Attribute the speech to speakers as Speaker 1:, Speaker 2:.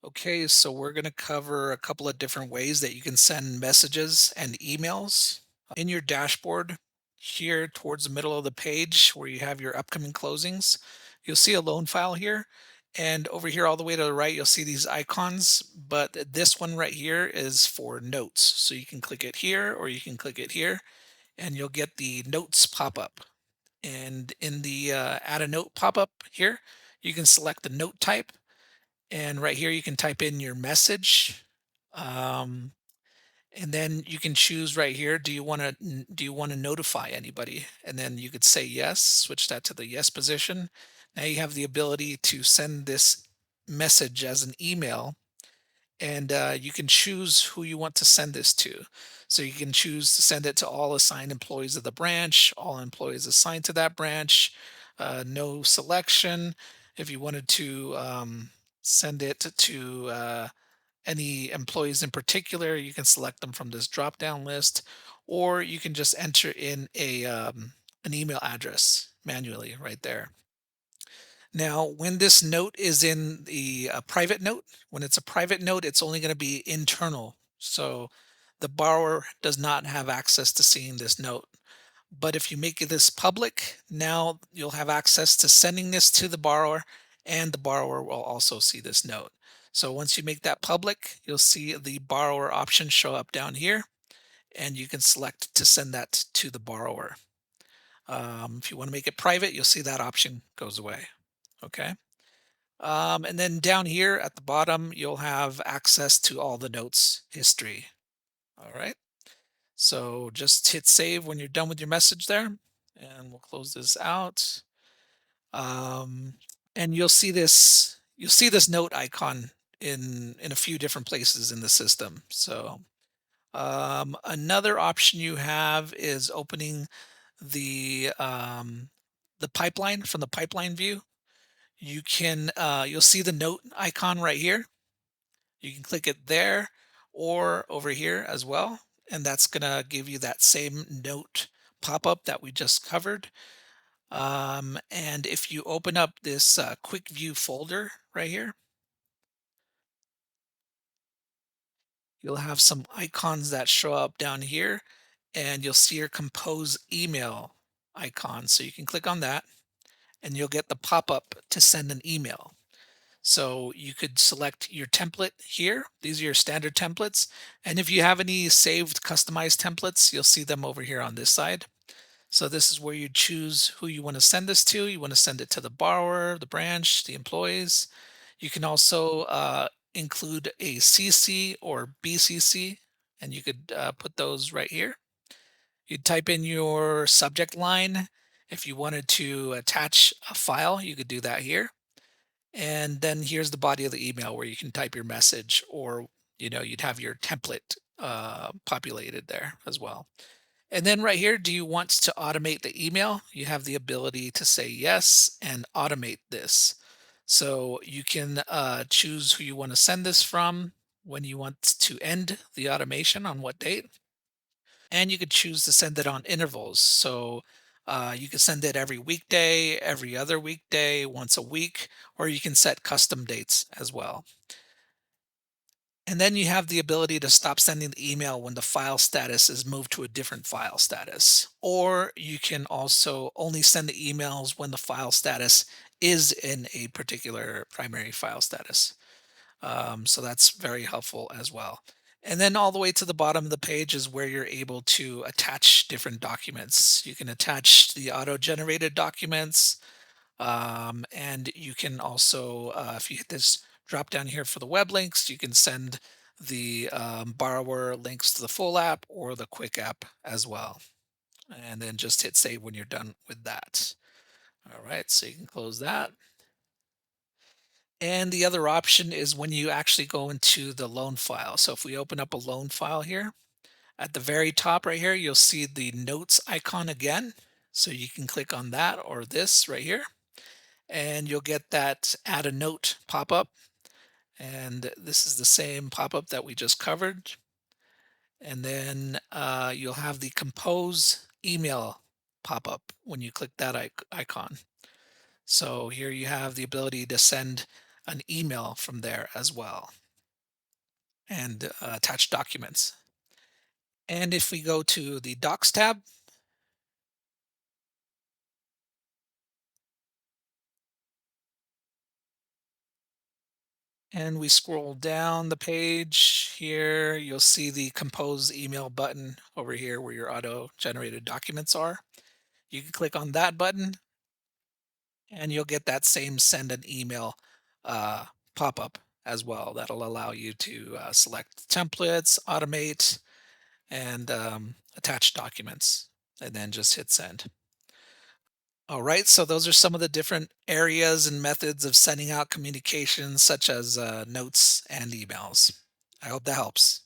Speaker 1: Okay, so we're going to cover a couple of different ways that you can send messages and emails. In your dashboard, here towards the middle of the page where you have your upcoming closings, you'll see a loan file here. And over here, all the way to the right, you'll see these icons. But this one right here is for notes. So you can click it here or you can click it here, and you'll get the notes pop up. And in the add a note pop up here, you can select the note type, and right here, you can type in your message. Um, and then you can choose right here, do you want to notify anybody? And then you could say yes, switch that to the yes position. Now you have the ability to send this message as an email, and you can choose who you want to send this to. So you can choose to send it to all assigned employees of the branch, all employees assigned to that branch, no selection. If you wanted to send it to any employees in particular, you can select them from this drop down list, or you can just enter in an email address manually right there. Now, when this note is in the private note, when it's a private note, it's only going to be internal. So the borrower does not have access to seeing this note. But if you make this public, now you'll have access to sending this to the borrower, and the borrower will also see this note. So once you make that public, you'll see the borrower option show up down here, and you can select to send that to the borrower. If you want to make it private, you'll see that option goes away. Okay. And then down here at the bottom, you'll have access to all the notes history. All right. So just hit save when you're done with your message there, and we'll close this out. Um, and you'll see this note icon in a few different places in the system. So another option you have is opening the pipeline from the pipeline view. You'll see the note icon right here. You can click it there or over here as well, and that's gonna give you that same note pop-up that we just covered. And if you open up this quick view folder right here, you'll have some icons that show up down here, and you'll see your compose email icon. So you can click on that, and you'll get the pop-up to send an email. So you could select your template here. These are your standard templates. And if you have any saved customized templates, you'll see them over here on this side. So this is where you choose who you want to send this to. You want to send it to the borrower, the branch, the employees. You can also include a CC or BCC, and you could put those right here. You type in your subject line. If you wanted to attach a file, you could do that here. And then here's the body of the email where you can type your message, or you'd have your template populated there as well. And then right here, do you want to automate the email? You have the ability to say yes and automate this. So you can choose who you want to send this from, when you want to end the automation, on what date, and you could choose to send it on intervals. So you can send it every weekday, every other weekday, once a week, or you can set custom dates as well. And then you have the ability to stop sending the email when the file status is moved to a different file status. Or you can also only send the emails when the file status is in a particular primary file status. So that's very helpful as well. And then all the way to the bottom of the page is where you're able to attach different documents. You can attach the auto-generated documents, and you can also, if you hit this drop down here for the web links, you can send the borrower links to the full app or the quick app as well. And then just hit save when you're done with that. All right, so you can close that. And the other option is when you actually go into the loan file. So if we open up a loan file here, at the very top right here, you'll see the notes icon again. So you can click on that or this right here, and you'll get that add a note pop up. And this is the same pop up that we just covered. And then you'll have the compose email pop up when you click that icon. So here you have the ability to send an email from there as well, and attach documents. And if we go to the Docs tab, and we scroll down the page here, you'll see the compose email button over here where your auto generated documents are. You can click on that button and you'll get that same send an email uh, pop up as well. That'll allow you to select templates, automate, and attach documents, and then just hit send. All right, so those are some of the different areas and methods of sending out communications, such as notes and emails. I hope that helps.